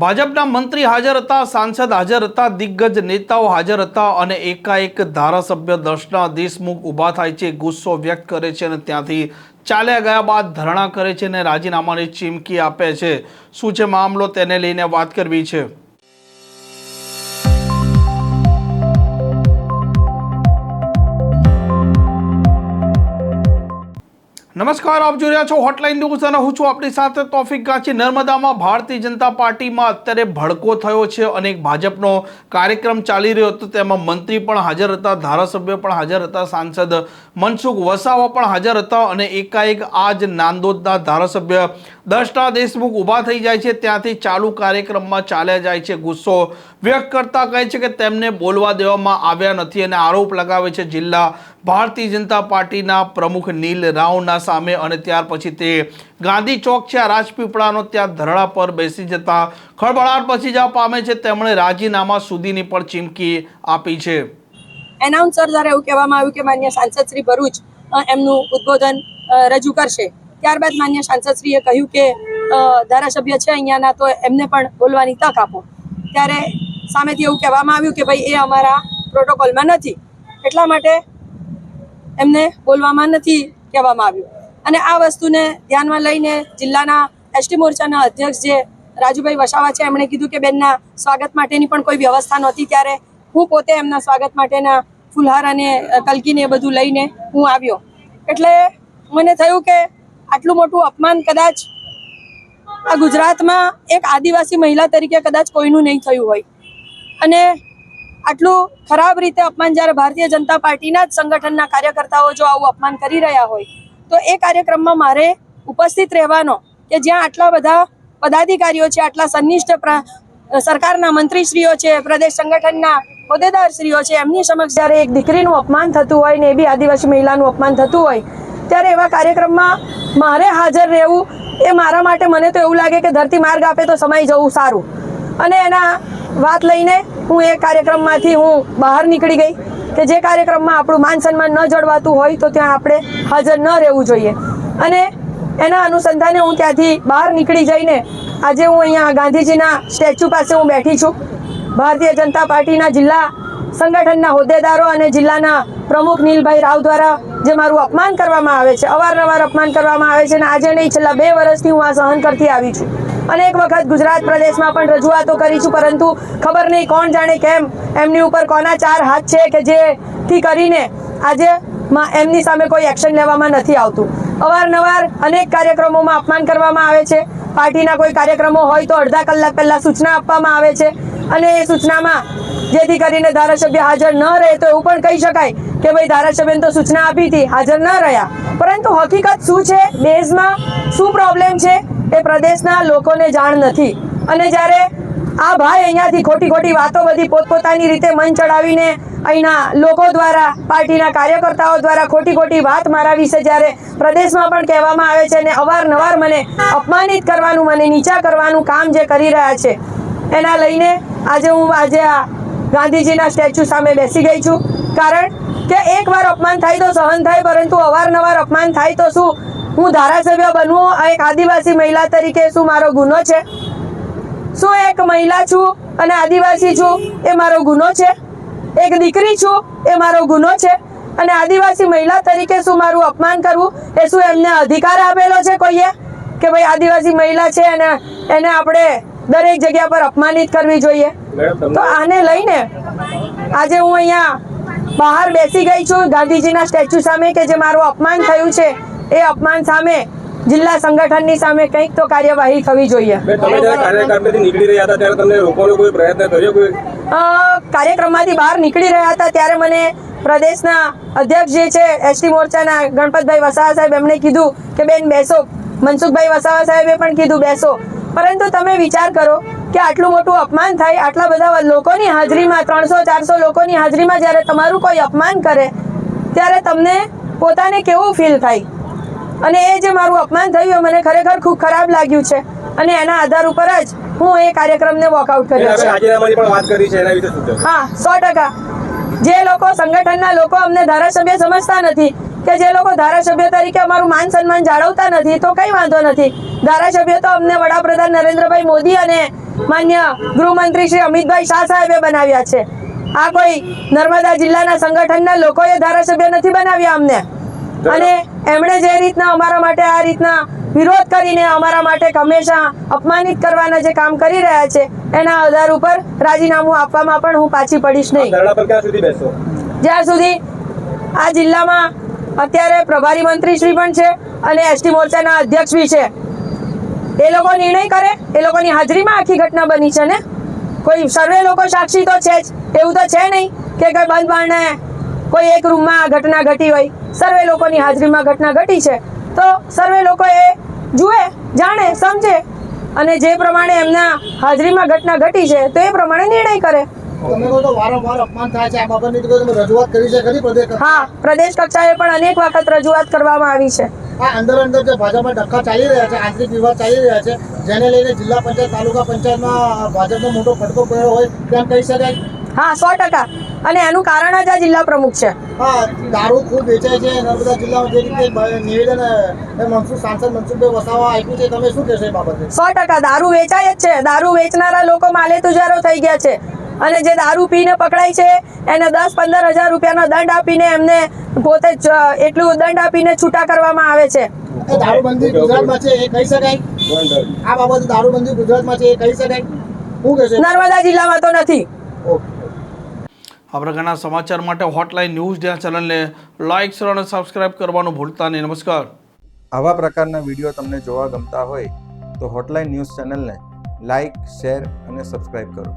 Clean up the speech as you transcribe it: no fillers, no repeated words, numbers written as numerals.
ભાજપના મંત્રી હાજર હતા, સાંસદ હાજર હતા, દિગ્ગજ નેતાઓ હાજર હતા અને એકાએક ધારાસભ્ય દર્શના દેશમુખ ઊભા થાય છે, ગુસ્સો વ્યક્ત કરે છે અને ત્યાંથી ચાલ્યા ગયા બાદ ધરણા કરે છે અને રાજીનામાની ચીમકી આપે છે। શું છે મામલો તેને લઈને વાત કરવી છે। નમસ્કાર, આપ જોઈ રહ્યા છો હોટલાઇન ન્યૂઝ અને હું છું આપણી સાથે તોફિક ગાંચી। નર્મદામાં ભારતીય જનતા પાર્ટીમાં અત્યારે ભડકો થયો છે। અનેક ભાજપનો કાર્યક્રમ ચાલી રહ્યો હતો, તેમાં મંત્રી પણ હાજર હતા, ધારાસભ્ય પણ હાજર હતા, સાંસદ મનસુખ વસાવા પણ હાજર હતા અને એકાએક આ જ નાંદોદના ધારાસભ્ય દર્શના દેશમુખ ઊભા થઈ જાય છે, ત્યાંથી ચાલુ કાર્યક્રમમાં ચાલ્યા જાય છે। ગુસ્સો વ્યક્ત કરતા કહે છે કે તેમને બોલવા દેવામાં આવ્યા નથી અને આરોપ લગાવે છે જિલ્લા ભારતીય જનતા પાર્ટીના પ્રમુખ નીલ રાવના સામે। અને ત્યાર પછી તે ગાંધી ચોક છે, રાજપીપળાનો, ત્યાં ધરણા પર બેસી જતા ખળભળાટ પછી જવા પામે છે। તેમણે રાજીનામા સુધીની પણ ચીમકી આપી છે। એનાઉન્સર દ્વારા એવું કહેવામાં આવ્યું કે માન્ય સાંસદ શ્રી ભરૂચ એમનું ઉદ્બોધન રજૂ કરશે। ત્યારબાદ માન્ય સાંસદ શ્રીએ કહ્યું કે ધારાસભ્ય છે અહીંયાના, તો એમને પણ બોલવાની તક આપો। ત્યારે સામેથી એવું કહેવામાં આવ્યું કે ભાઈ એ અમારા પ્રોટોકોલમાં નથી, એટલા માટે એમને બોલવામાં નથી કહેવામાં આવ્યું। અને આ વસ્તુને ધ્યાનમાં લઈને જિલ્લાના એસટી મોરચાના અધ્યક્ષ જે રાજુભાઈ વસાવા છે, એમણે કીધું કે બેનના સ્વાગત માટેની પણ કોઈ વ્યવસ્થા નહોતી, ત્યારે હું પોતે એમના સ્વાગત માટેના ફુલહાર અને કલકીને એ બધું લઈને હું આવ્યો। એટલે મને થયું કે આટલું મોટું અપમાન કદાચ આ ગુજરાતમાં એક આદિવાસી મહિલા તરીકે કદાચ કોઈનું નહીં થયું હોય, અને આટલું ખરાબ રીતે અપમાન જ્યારે ભારતીય જનતા પાર્ટીના જ સંગઠનના કાર્યકર્તાઓ જો આવું અપમાન કરી રહ્યા હોય, તો એ કાર્યક્રમમાં મારે ઉપસ્થિત રહેવાનો, કે જ્યાં આટલા બધા પદાધિકારીઓ છે, આટલા સન્નિષ્ઠ સરકારના મંત્રીશ્રીઓ છે, પ્રદેશ સંગઠનના હોદ્દેદારશ્રીઓ છે, એમની સમક્ષ જ્યારે એક દીકરીનું અપમાન થતું હોય ને એ બી આદિવાસી મહિલાનું અપમાન થતું હોય, ત્યારે એવા કાર્યક્રમમાં મારે હાજર રહેવું એ મારા માટે, મને તો એવું લાગે કે ધરતી માર્ગ આપે તો સમાઈ જવું સારું। અને એના વાત લઈને હું એ કાર્યક્રમમાંથી હું બહાર નીકળી ગઈ કે જે કાર્યક્રમમાં આપણું માન સન્માન ન જળવાતું હોય તો ત્યાં આપણે હાજર ન રહેવું જોઈએ। અને એના અનુસંધાને હું ત્યાંથી બહાર નીકળી જઈને આજે હું અહીંયા ગાંધીજીના સ્ટેચ્યુ પાસે હું બેઠી છું। ભારતીય જનતા પાર્ટીના જિલ્લા સંગઠનના હોદ્દેદારો અને જિલ્લાના પ્રમુખ નીલભાઈ રાવ દ્વારા જે મારું અપમાન કરવામાં આવે છે, અવારનવાર અપમાન કરવામાં આવે છે, અને આજે નહીં છેલ્લા 2 વર્ષથી હું આ સહન કરતી આવી છું। અનેક વખત ગુજરાત પ્રદેશમાં પણ રજૂઆતો કરી છું, પરંતુ ખબર નહીં કોણ જાણે કેમ એમની ઉપર કોના 4 હાથ છે કે જેથી કરીને આજે એમની સામે કોઈ એક્શન લેવામાં નથી આવતું। અવારનવાર અનેક કાર્યક્રમોમાં અપમાન કરવામાં આવે છે। પાર્ટીના કોઈ કાર્યક્રમો હોય તો અડધા કલાક પહેલા સૂચના આપવામાં આવે છે, અને એ સૂચનામાં જેથી કરીને ધારાસભ્ય હાજર ન રહે તો એવું પણ કહી શકાય કે ભાઈ ધારાસભ્યને તો સૂચના આપી હતી, હાજર ન રહ્યા, પરંતુ હકીકત શું છે, દેશમાં શું પ્રોબ્લેમ છે એ પ્રદેશના લોકોને જાણ નથી। અને જ્યારે આ ભાઈ અહીંયાથી ખોટી વાતો બધી પોતપોતાની રીતે મન ચડાવીને અહીંના લોકો દ્વારા, પાર્ટીના કાર્યકર્તાઓ દ્વારા ખોટી વાત મારા વિશે જ્યારે પ્રદેશમાં પણ કહેવામાં આવે છે, અને અવારનવાર મને અપમાનિત કરવાનું, મને નીચા કરવાનું કામ જે કરી રહ્યા છે, એના લઈને આજે હું આ ગાંધીજીના સ્ટેચ્યુ સામે બેસી ગઈ છું। કારણ કે એકવાર અપમાન થાય તો સહન થાય, પરંતુ અવારનવાર અપમાન થાય તો શું હું ધારાસભ્ય બનવું એક આદિવાસી મહિલા તરીકે શું મારો ગુનો છે? શું એક મહિલા છું અને આદિવાસી છું એ મારો ગુનો છે? એક દીકરી છું એ મારો ગુનો છે? અને આદિવાસી મહિલા તરીકે શું મારું અપમાન કરવું એ શું એમને અધિકાર આપેલો છે કોઈએ કે ભાઈ આદિવાસી મહિલા છે અને એને આપણે દરેક જગ્યા પર અપમાનિત કરવી જોઈએ? તો આને લઈને આજે હું અહીંયા બહાર બેસી ગઈ છું ગાંધીજીના સ્ટેચ્યુ સામે, કે જે મારું અપમાન થયું છે એ અપમાન સામે જિલ્લા સંગઠનની સામે કંઈક તો કાર્યવાહી થવી જોઈએ। કાર્યક્રમમાંથી બહાર નીકળી રહ્યા હતા ત્યારે મને પ્રદેશના અધ્યક્ષ જે છે એસટી મોરચાના ગણપતભાઈ વસાવા સાહેબ, એમણે કીધું કે બેન બેસો। મનસુખભાઈ વસાવા સાહેબે પણ કીધું બેસો, પરંતુ તમે વિચાર કરો કે આટલું મોટું અપમાન થાય, આટલા બધા લોકોની હાજરીમાં, 300-400 લોકોની હાજરીમાં જ્યારે તમારું કોઈ અપમાન કરે ત્યારે તમને પોતાને કેવું ફીલ થાય? અને એ જે મારું અપમાન થયું મને ખરેખર ખૂબ ખરાબ લાગ્યું છે, અને એના આધાર ઉપર જ હું એ કાર્યક્રમને વોકઆઉટ કર્યો છે। હા, 100%। જે લોકો સંગઠનના લોકો અમને ધારાસભ્ય સમજતા નથી, કે જે લોકો ધારાસભ્ય તરીકે અમારું માન સન્માન જાળવતા નથી, તો કંઈ વાંધો નથી। ધારાસભ્ય તો અમને વડાપ્રધાન નરેન્દ્રભાઈ મોદી અને માન્ય ગૃહમંત્રી શ્રી અમિતભાઈ શાહ સાહેબે બનાવ્યા છે. આ કોઈ નર્મદા જિલ્લાના સંગઠનના લોકોએ ધારાસભ્ય નથી બનાવ્યા અમને. અને એમણે જે રીતના અમારા માટે આ રીતના વિરોધ કરીને અમારા માટે હંમેશા અપમાનિત કરવાના જે કામ કરી રહ્યા છે એના આધાર ઉપર રાજીનામું આપવામાં પણ હું પાછી પડીશ નહીં. જ્યાં સુધી આ જિલ્લામાં અત્યારે પ્રભારી મંત્રી શ્રી પણ છે અને એસટી મોરચાના અધ્યક્ષ બી છે. એ લોકો નિર્ણય કરે, એ લોકોની હાજરીમાં આખી ઘટના બની છે ને. કોઈ સર્વે લોકો સાક્ષી તો છે જ, એવું તો છે નહીં કે કોઈ બંધ બારણે કોઈ એક રૂમમાં આ ઘટના ઘટી હોય. સર્વે લોકોની હાજરીમાં ઘટના ઘટી છે તો સર્વે લોકો એ જુએ, જાણે, સમજે અને જે પ્રમાણે એમના હાજરીમાં ઘટના ઘટી છે તો એ પ્રમાણે નિર્ણય કરે. હા, પ્રદેશ કક્ષાએ પણ અનેક વખત રજૂઆત કરવામાં આવી છે. અંદર જે ભાજપમાં ડખ્ખા ચાલી રહ્યા છે, આંતરિક વિવાદ ચાલી રહ્યા છે, જેને લઈને જિલ્લા પંચાયત, તાલુકા પંચાયતમાં ભાજપનો મોટો ફટકો પડ્યો હોય તેમ કહી શકાય. હા, 100%. અને એનું કારણ જ આ જિલ્લા પ્રમુખ છે. હા, દારૂ ખૂબ વેચાય છે નર્મદા જિલ્લામાં, જે રીતે નિવેદન સાંસદ મનસુખભાઈ વસાવા આપ્યું છે, તમે શું કહેશો એ બાબતે? 100% દારૂ વેચાય જ છે. દારૂ વેચનારા લોકો માલે તુજારો થઈ ગયા છે અને જે દારૂ પીને પકડાય છે એને 10-15 હજાર રૂપિયાનો દંડ આપીને એમને પોતે એટલું દંડ આપીને છૂટા કરવામાં આવે છે. દારૂબંધી ગુજરાતમાં છે એ કહી શકાય? આ બાબતે દારૂબંધી ગુજરાતમાં છે એ કહી શકાય? શું કહેશો? નર્મદા જિલ્લામાં તો નથી. આ પ્રકારના સમાચાર માટે હોટલાઇન ન્યૂઝ ડે ચેનલને લાઇક, શેર અને સબસ્ક્રાઇબ કરવાનું ભૂલતા નહીં. નમસ્કાર. આવા પ્રકારના વિડીયો તમને જોવા ગમતા હોય તો હોટલાઇન ન્યૂઝ ચેનલને લાઇક, શેર અને સબસ્ક્રાઇબ કરો.